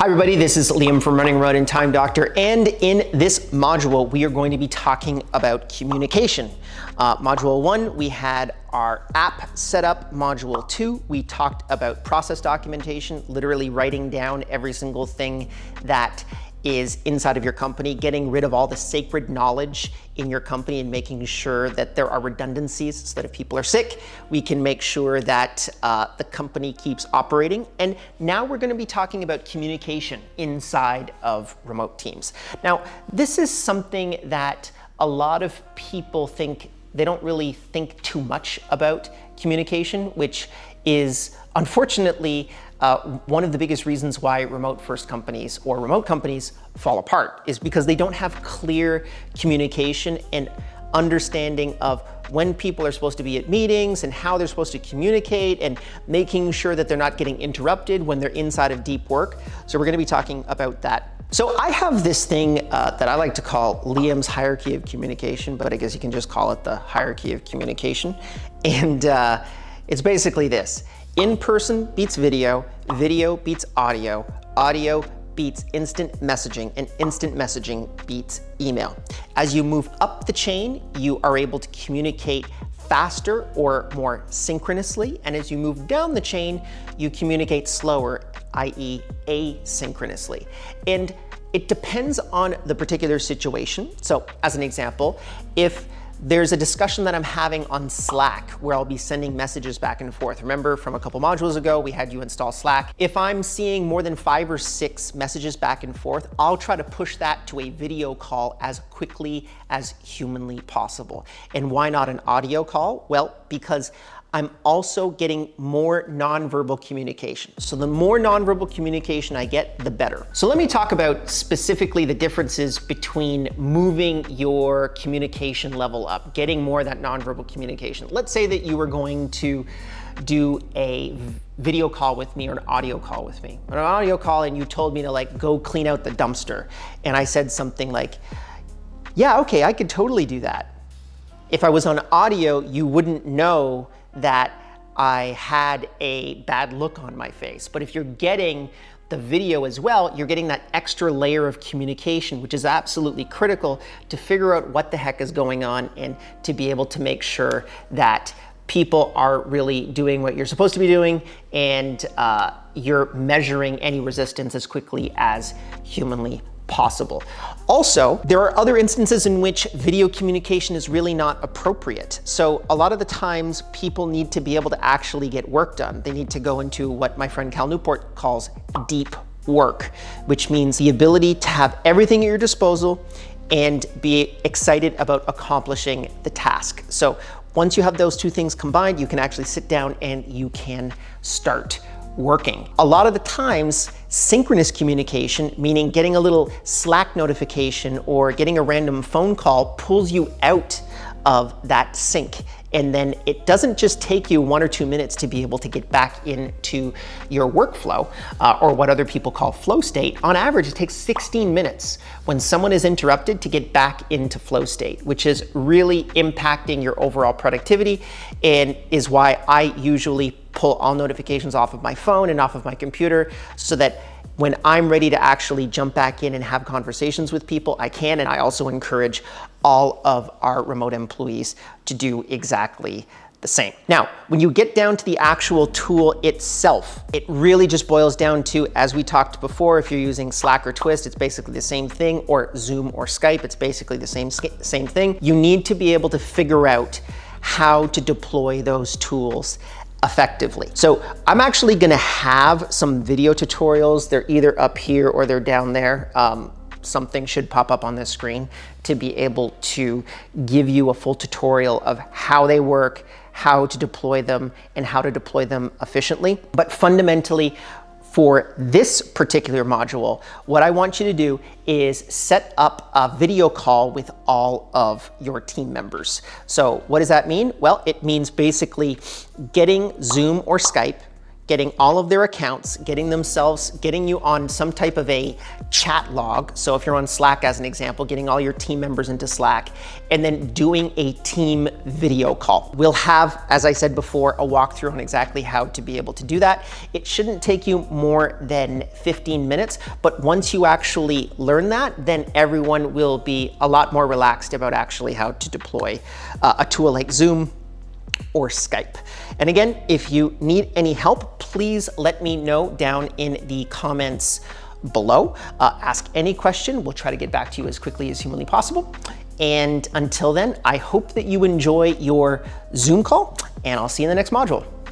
Hi everybody, this is Liam from Running Remote and Time Doctor, and in this module we are going to be talking about communication. Module 1, we had our app setup. Module 2, we talked about process documentation, literally writing down every single thing that is inside of your company, getting rid of all the sacred knowledge in your company and making sure that there are redundancies so that if people are sick, we can make sure that the company keeps operating. And now we're going to be talking about communication inside of remote teams. Now, this is something that a lot of people think they don't really think too much about communication, which is unfortunately one of the biggest reasons why remote first companies or remote companies fall apart, is because they don't have clear communication and understanding of when people are supposed to be at meetings and how they're supposed to communicate and making sure that they're not getting interrupted when they're inside of deep work. So we're going to be talking about that. So I have this thing that I like to call Liam's hierarchy of communication, but I guess you can just call it the hierarchy of communication. And it's basically this: in-person beats video, video beats audio, audio beats instant messaging, and instant messaging beats email. As you move up the chain, you are able to communicate faster or more synchronously, and as you move down the chain, you communicate slower, i.e. asynchronously. And it depends on the particular situation. So as an example, if there's a discussion that I'm having on Slack where I'll be sending messages back and forth. Remember from a couple modules ago, we had you install Slack. If I'm seeing more than 5 or 6 messages back and forth, I'll try to push that to a video call as quickly as humanly possible. And why not an audio call? Well, because I'm also getting more nonverbal communication. So the more nonverbal communication I get, the better. So let me talk about specifically the differences between moving your communication level up, getting more of that nonverbal communication. Let's say that you were going to do a video call with me or an audio call with me. An audio call, and you told me to go clean out the dumpster. And I said something like, yeah, okay, I could totally do that. If I was on audio, you wouldn't know that I had a bad look on my face. But if you're getting the video as well, you're getting that extra layer of communication, which is absolutely critical to figure out what the heck is going on and to be able to make sure that people are really doing what you're supposed to be doing, and you're measuring any resistance as quickly as humanly possible. Also, there are other instances in which video communication is really not appropriate. So a lot of the times people need to be able to actually get work done. They need to go into what my friend Cal Newport calls deep work, which means the ability to have everything at your disposal and be excited about accomplishing the task. So once you have those two things combined, you can actually sit down and you can start working. A lot of the times, synchronous communication, meaning getting a little Slack notification or getting a random phone call, pulls you out of that sync. And then it doesn't just take you 1 or 2 minutes to be able to get back into your workflow, or what other people call flow state. On average, it takes 16 minutes when someone is interrupted to get back into flow state, which is really impacting your overall productivity, and is why I usually pull all notifications off of my phone and off of my computer, so that when I'm ready to actually jump back in and have conversations with people, I can. And I also encourage all of our remote employees to do exactly the same. Now, when you get down to the actual tool itself, it really just boils down to, as we talked before, if you're using Slack or Twist, it's basically the same thing, or Zoom or Skype, it's basically the same thing. You need to be able to figure out how to deploy those tools effectively. So I'm actually gonna have some video tutorials. They're either up here or they're down there. Something should pop up on this screen to be able to give you a full tutorial of how they work, how to deploy them, and how to deploy them efficiently. But fundamentally, for this particular module, what I want you to do is set up a video call with all of your team members. So what does that mean? Well, it means basically getting Zoom or Skype, getting all of their accounts, getting you on some type of a chat log. So if you're on Slack as an example, getting all your team members into Slack, and then doing a team video call. We'll have, as I said before, a walkthrough on exactly how to be able to do that. It shouldn't take you more than 15 minutes, but once you actually learn that, then everyone will be a lot more relaxed about actually how to deploy a tool like Zoom or Skype. And again, if you need any help, please let me know down in the comments below. Ask any question. We'll try to get back to you as quickly as humanly possible. And until then, I hope that you enjoy your Zoom call, and I'll see you in the next module.